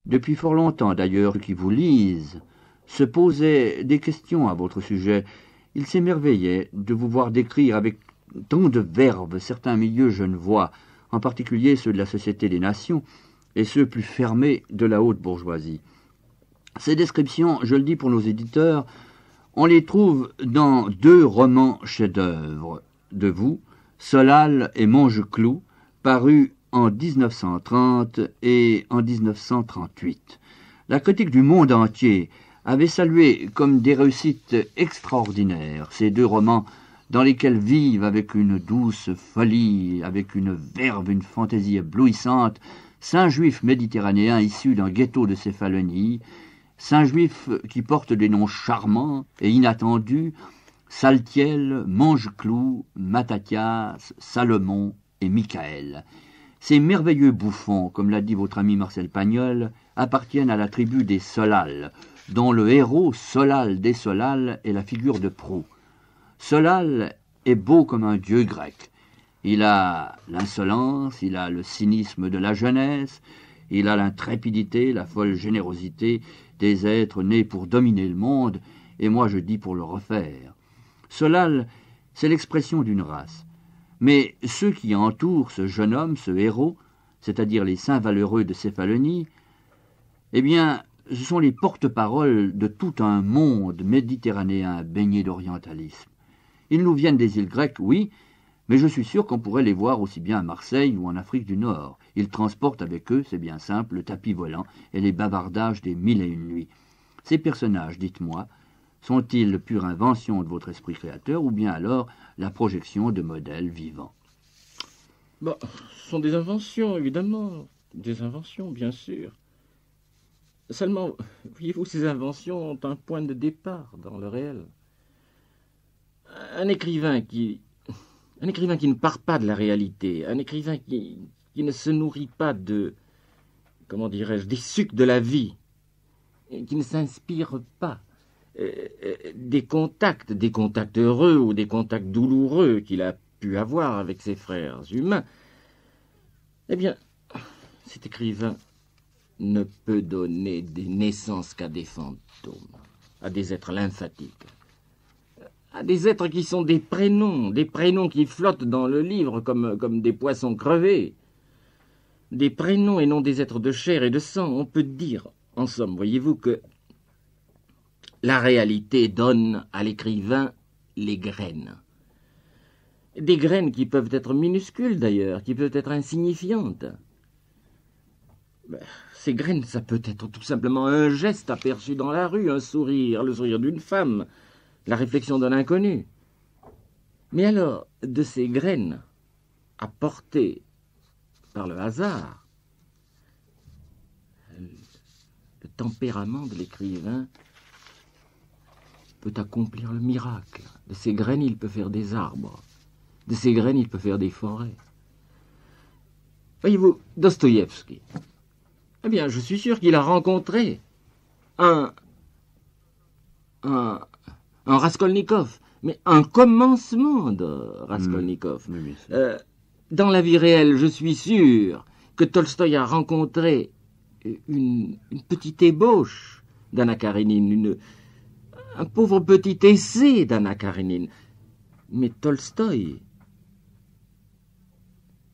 Depuis fort longtemps d'ailleurs, ceux qui vous lisent se posaient des questions à votre sujet. Ils s'émerveillaient de vous voir décrire avec tant de verve certains milieux genevois, en particulier ceux de la Société des Nations et ceux plus fermés de la haute bourgeoisie. Ces descriptions, je le dis pour nos éditeurs, on les trouve dans 2 romans chefs-d'œuvre de vous, Solal et Montgeclou, parus en 1930 et en 1938. La critique du monde entier avait salué comme des réussites extraordinaires ces 2 romans dans lesquels vivent avec une douce folie, avec une verve, une fantaisie éblouissante, 5 juifs méditerranéens issus d'un ghetto de Céphalonie, 5 juifs qui portent des noms charmants et inattendus, Saltiel, Montgeclou, Mattathias, Salomon et Michael. Ces merveilleux bouffons, comme l'a dit votre ami Marcel Pagnol, appartiennent à la tribu des Solal, dont le héros Solal des Solal est la figure de proue. Solal est beau comme un dieu grec. Il a l'insolence, il a le cynisme de la jeunesse, il a l'intrépidité, la folle générosité des êtres nés pour dominer le monde, et moi je dis pour le refaire. Solal, c'est l'expression d'une race. Mais ceux qui entourent ce jeune homme, ce héros, c'est-à-dire les saints valeureux de Céphalonie, eh bien, ce sont les porte-paroles de tout un monde méditerranéen baigné d'orientalisme. Ils nous viennent des îles grecques, oui, mais je suis sûr qu'on pourrait les voir aussi bien à Marseille ou en Afrique du Nord. Ils transportent avec eux, c'est bien simple, le tapis volant et les bavardages des 1001 nuits. Ces personnages, dites-moi, sont-ils pure invention de votre esprit créateur ou bien alors la projection de modèles vivants? Bon, ce sont des inventions, évidemment. Des inventions, bien sûr. Seulement, voyez-vous, ces inventions ont un point de départ dans le réel. Un écrivain qui ne part pas de la réalité, un écrivain qui ne se nourrit pas de, comment dirais-je, des sucs de la vie, qui ne s'inspire pas des contacts heureux ou des contacts douloureux qu'il a pu avoir avec ses frères humains, eh bien, cet écrivain ne peut donner des naissances qu'à des fantômes, à des êtres lymphatiques, à des êtres qui sont des prénoms qui flottent dans le livre comme des poissons crevés, des prénoms et non des êtres de chair et de sang. On peut dire, en somme, voyez-vous, que la réalité donne à l'écrivain les graines. Des graines qui peuvent être minuscules d'ailleurs, qui peuvent être insignifiantes. Ces graines, ça peut être tout simplement un geste aperçu dans la rue, un sourire, le sourire d'une femme, la réflexion d'un inconnu. Mais alors, de ces graines apportées par le hasard, le tempérament de l'écrivain peut accomplir le miracle. De ces graines, il peut faire des arbres. De ces graines, il peut faire des forêts. Voyez-vous, Dostoïevski, eh bien, je suis sûr qu'il a rencontré un Raskolnikov, mais un commencement de Raskolnikov. Dans la vie réelle, je suis sûr que Tolstoï a rencontré une petite ébauche d'Anna Karénine, un pauvre petit essai d'Anna Karénine. Mais Tolstoï,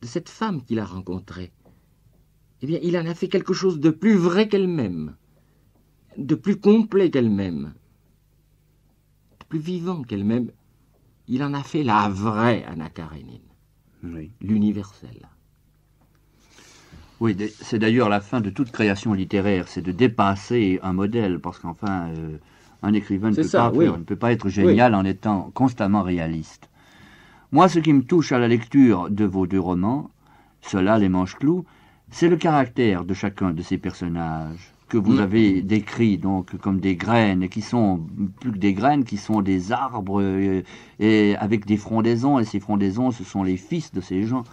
de cette femme qu'il a rencontrée, eh bien, il en a fait quelque chose de plus vrai qu'elle-même, de plus complet qu'elle-même, de plus vivant qu'elle-même. Il en a fait la vraie Anna Karénine, oui. L'universelle. Oui, c'est d'ailleurs la fin de toute création littéraire, c'est de dépasser un modèle, parce qu'enfin, un écrivain ne peut pas être génial en étant constamment réaliste. Moi, ce qui me touche à la lecture de vos 2 romans, Solal et Montgeclou, c'est le caractère de chacun de ces personnages que vous avez décrits donc comme des graines, et qui sont plus que des graines, qui sont des arbres et avec des frondaisons, et ces frondaisons, ce sont les fils de ces gens.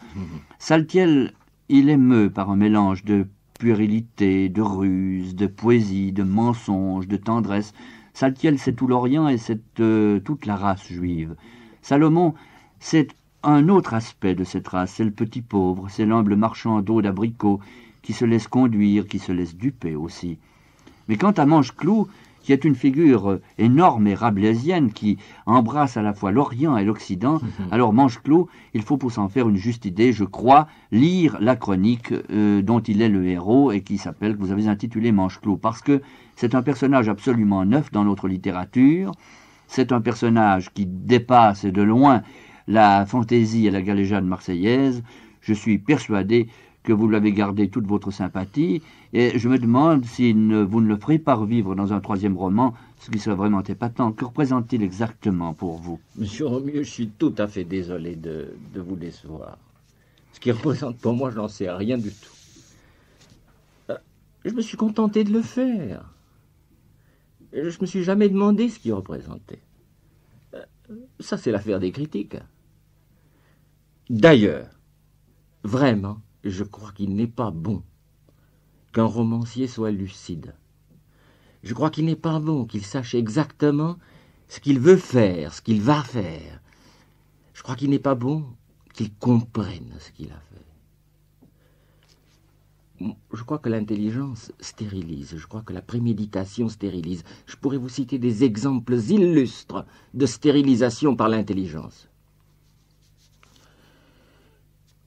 Saltiel, il émeut par un mélange de puérilité, de ruse, de poésie, de mensonge, de tendresse. Saltiel, c'est tout l'Orient et c'est toute la race juive. Salomon, c'est un autre aspect de cette race, c'est le petit pauvre, c'est l'humble marchand d'eau d'abricot qui se laisse conduire, qui se laisse duper aussi. Mais quant à Mancheclou, qui est une figure énorme et rabelaisienne qui embrasse à la fois l'Orient et l'Occident, alors Mancheclou, il faut pour s'en faire une juste idée, je crois, lire la chronique dont il est le héros et qui s'appelle, que vous avez intitulé Mancheclou, parce que c'est un personnage absolument neuf dans notre littérature, c'est un personnage qui dépasse de loin la fantaisie et la galéjade marseillaise. Je suis persuadé que vous l'avez gardé toute votre sympathie, et je me demande si vous ne le ferez pas revivre dans un troisième roman, ce qui serait vraiment épatant. Que représente-t-il exactement pour vous? Monsieur Romieux, je suis tout à fait désolé de vous décevoir. Ce qui représente pour moi, je n'en sais rien du tout. Je me suis contenté de le faire. Je ne me suis jamais demandé ce qu'il représentait. Ça, c'est l'affaire des critiques. D'ailleurs, vraiment, je crois qu'il n'est pas bon qu'un romancier soit lucide. Je crois qu'il n'est pas bon qu'il sache exactement ce qu'il veut faire, ce qu'il va faire. Je crois qu'il n'est pas bon qu'il comprenne ce qu'il a fait. Je crois que l'intelligence stérilise, je crois que la préméditation stérilise. Je pourrais vous citer des exemples illustres de stérilisation par l'intelligence.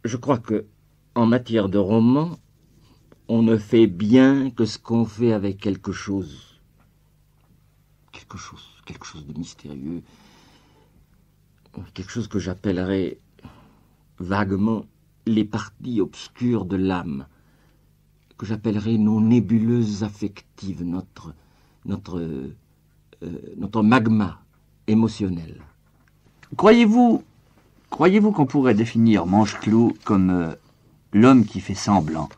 Je crois que en matière de roman, on ne fait bien que ce qu'on fait avec quelque chose de mystérieux, quelque chose que j'appellerais vaguement les parties obscures de l'âme, que j'appellerais nos nébuleuses affectives, notre magma émotionnel. Croyez-vous qu'on pourrait définir Mancheclou comme l'homme qui fait semblant?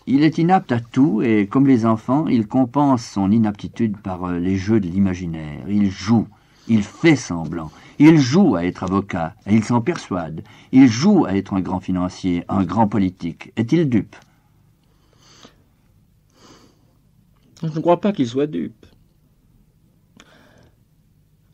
Il est inapte à tout et, comme les enfants, il compense son inaptitude par les jeux de l'imaginaire. Il joue, il fait semblant. Il joue à être avocat et il s'en persuade. Il joue à être un grand financier, un grand politique. Est-il dupe? Je ne crois pas qu'il soit dupe.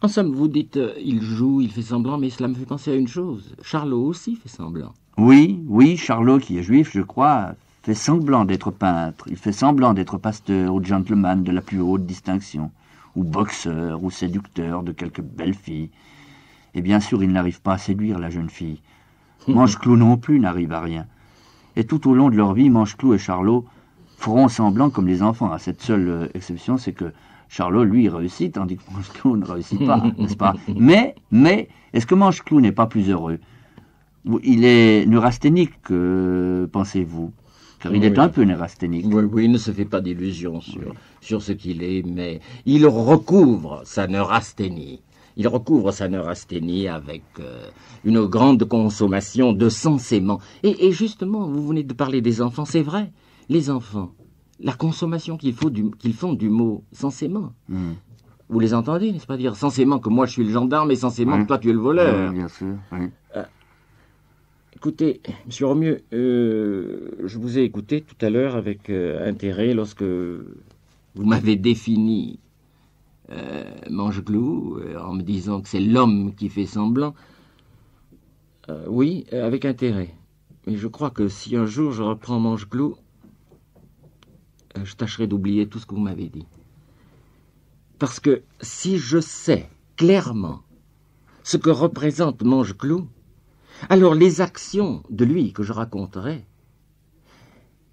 En somme, vous dites il joue, il fait semblant, mais cela me fait penser à une chose. Charlot aussi fait semblant. Oui, Charlot, qui est juif, je crois, fait semblant d'être peintre. Il fait semblant d'être pasteur ou gentleman de la plus haute distinction, ou boxeur ou séducteur de quelque belle fille. Et bien sûr, il n'arrive pas à séduire la jeune fille. Mancheclou non plus n'arrive à rien. Et tout au long de leur vie, Mancheclou et Charlot feront semblant comme les enfants. À cette seule exception, c'est que Charlot, lui, réussit, tandis que Mancheclou ne réussit pas, n'est-ce pas? Mais, est-ce que Mancheclou n'est pas plus heureux? Il est neurasthénique, pensez-vous? Car il est un peu neurasthénique. Oui, il ne se fait pas d'illusions sur ce qu'il est, mais il recouvre sa neurasthénie. Il recouvre sa neurasthénie avec une grande consommation de sensément. Et justement, vous venez de parler des enfants, c'est vrai. Les enfants, la consommation qu'ils font du mot sensément. Vous les entendez, n'est-ce pas, dire sensément que moi je suis le gendarme et sensément que toi tu es le voleur. Oui, bien sûr, oui. Écoutez, monsieur Romieux, je vous ai écouté tout à l'heure avec intérêt lorsque vous m'avez défini Mancheclou en me disant que c'est l'homme qui fait semblant. Oui, avec intérêt. Mais je crois que si un jour je reprends Mancheclou, je tâcherai d'oublier tout ce que vous m'avez dit. Parce que si je sais clairement ce que représente Mancheclou, alors les actions de lui que je raconterai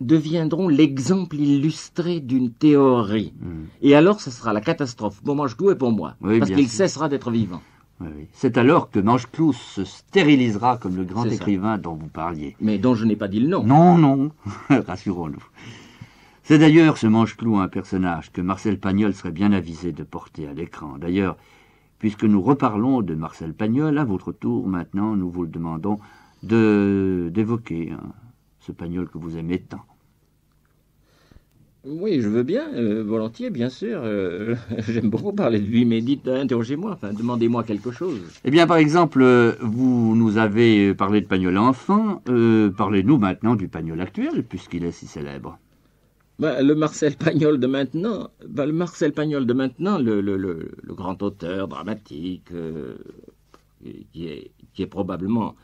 deviendront l'exemple illustré d'une théorie. Et alors ce sera la catastrophe pour Mancheclou et pour moi, parce qu'il cessera d'être vivant. Oui. C'est alors que Mancheclou se stérilisera comme le grand écrivain dont vous parliez. Mais dont je n'ai pas dit le nom. Non, rassurons-nous. C'est d'ailleurs ce Mancheclou un personnage que Marcel Pagnol serait bien avisé de porter à l'écran. D'ailleurs, puisque nous reparlons de Marcel Pagnol, à votre tour, maintenant, nous vous le demandons d'évoquer ce Pagnol que vous aimez tant. Oui, je veux bien, volontiers, bien sûr. J'aime beaucoup parler de lui, mais dites, interrogez-moi, enfin, demandez-moi quelque chose. Eh bien, par exemple, vous nous avez parlé de Pagnol enfant, parlez-nous maintenant du Pagnol actuel, puisqu'il est si célèbre. Le Marcel Pagnol de maintenant, le grand auteur dramatique, qui est probablement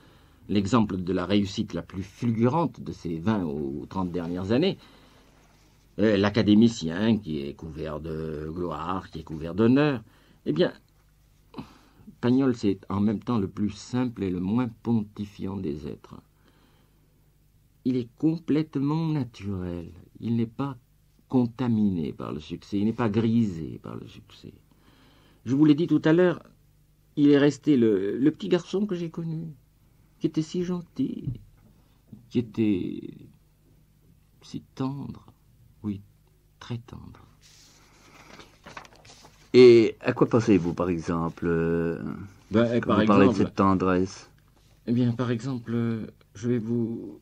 l'exemple de la réussite la plus fulgurante de ces 20 ou 30 dernières années. L'académicien qui est couvert de gloire, qui est couvert d'honneur. Eh bien, Pagnol, c'est en même temps le plus simple et le moins pontifiant des êtres. Il est complètement naturel. Il n'est pas contaminé par le succès. Il n'est pas grisé par le succès. Je vous l'ai dit tout à l'heure, il est resté le petit garçon que j'ai connu, qui était si gentil, qui était si tendre. Oui, très tendre. Et à quoi pensez-vous, par exemple, quand vous parlez de cette tendresse? Eh bien, par exemple, je vais vous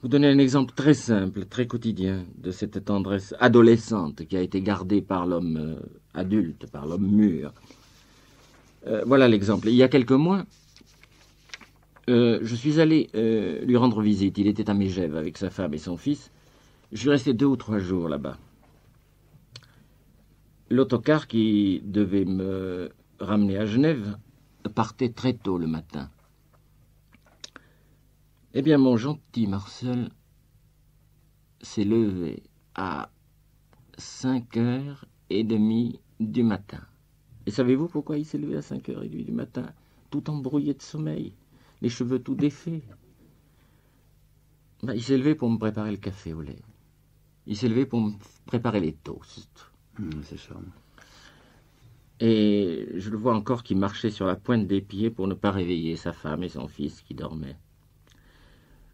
donner un exemple très simple, très quotidien de cette tendresse adolescente qui a été gardée par l'homme adulte, par l'homme mûr. Voilà l'exemple. Il y a quelques mois, je suis allé lui rendre visite. Il était à Mégève avec sa femme et son fils. Je suis resté 2 ou 3 jours là-bas. L'autocar qui devait me ramener à Genève partait très tôt le matin. Eh bien, mon gentil Marcel s'est levé à 5h30 du matin. Et savez-vous pourquoi il s'est levé à 5h30 du matin, tout embrouillé de sommeil, les cheveux tout défaits? Il s'est levé pour me préparer le café au lait. Il s'est levé pour me préparer les toasts. C'est ça. Et je le vois encore qui marchait sur la pointe des pieds pour ne pas réveiller sa femme et son fils qui dormaient.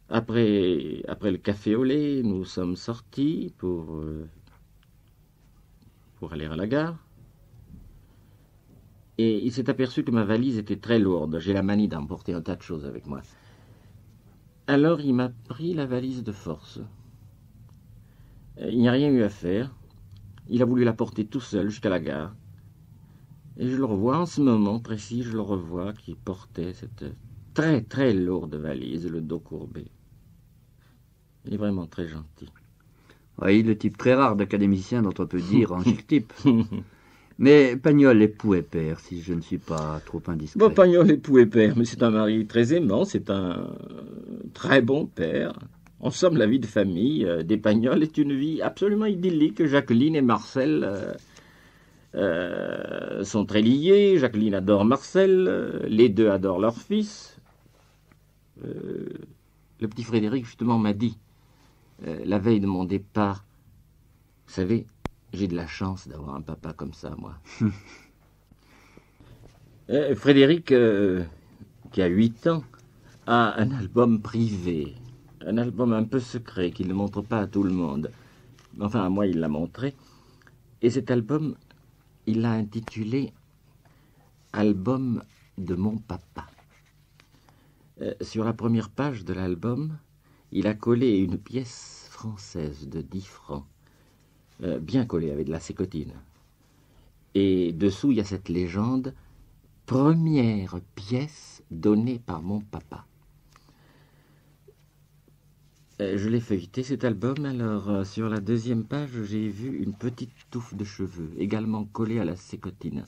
Après le café au lait, nous sommes sortis pour aller à la gare. Et il s'est aperçu que ma valise était très lourde. J'ai la manie d'emporter un tas de choses avec moi. Alors il m'a pris la valise de force. Il n'y a rien eu à faire. Il a voulu la porter tout seul jusqu'à la gare. Et je le revois en ce moment précis, je le revois qui portait cette très très lourde valise, le dos courbé. Il est vraiment très gentil. Oui, le type très rare d'académicien dont on peut dire en chic type. Mais Pagnol est pou et père, si je ne suis pas trop indiscret. Bon, Pagnol est pou et père, mais c'est un mari très aimant, c'est un très bon père. En somme, la vie de famille des Pagnol est une vie absolument idyllique. Jacqueline et Marcel sont très liés. Jacqueline adore Marcel, les deux adorent leur fils. Le petit Frédéric, justement, m'a dit, la veille de mon départ, vous savez, j'ai de la chance d'avoir un papa comme ça, moi. Frédéric, qui a 8 ans, a un album privé, un album un peu secret qu'il ne montre pas à tout le monde. Enfin, à moi, il l'a montré. Et cet album, il l'a intitulé « Album de mon papa ». Sur la première page de l'album, il a collé une pièce française de 10 francs, bien collée avec de la sécotine. Et dessous, il y a cette légende « Première pièce donnée par mon papa ». Je l'ai feuilleté cet album, alors sur la deuxième page, j'ai vu une petite touffe de cheveux, également collée à la sécotine.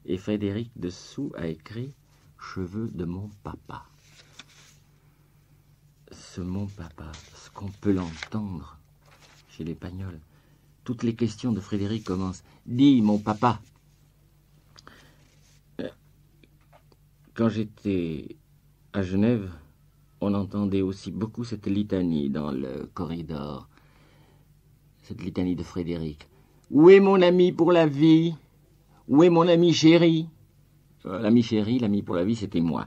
Et Frédéric dessous a écrit « Cheveux de mon papa ». Ce mon papa, ce qu'on peut l'entendre chez les Pagnols. Toutes les questions de Frédéric commencent « Dis, mon papa ». Quand j'étais à Genève, on entendait aussi beaucoup cette litanie dans le corridor. Cette litanie de Frédéric. « Où est mon ami pour la vie? Où est mon ami chéri ?» L'ami chéri, l'ami pour la vie, c'était moi.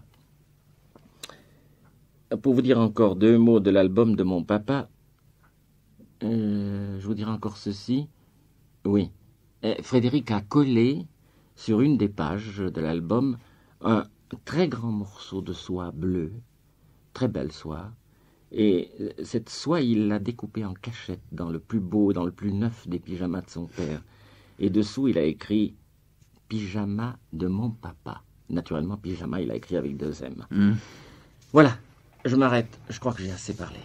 Pour vous dire encore 2 mots de l'album de mon papa, je vous dirai encore ceci. Oui, Frédéric a collé sur une des pages de l'album un très grand morceau de soie bleue, très belle soie, et cette soie, il l'a découpée en cachette dans le plus beau, dans le plus neuf des pyjamas de son père. Et dessous, il a écrit « Pyjama de mon papa ». Naturellement, pyjama, il a écrit avec 2 M. Voilà, je m'arrête, je crois que j'ai assez parlé.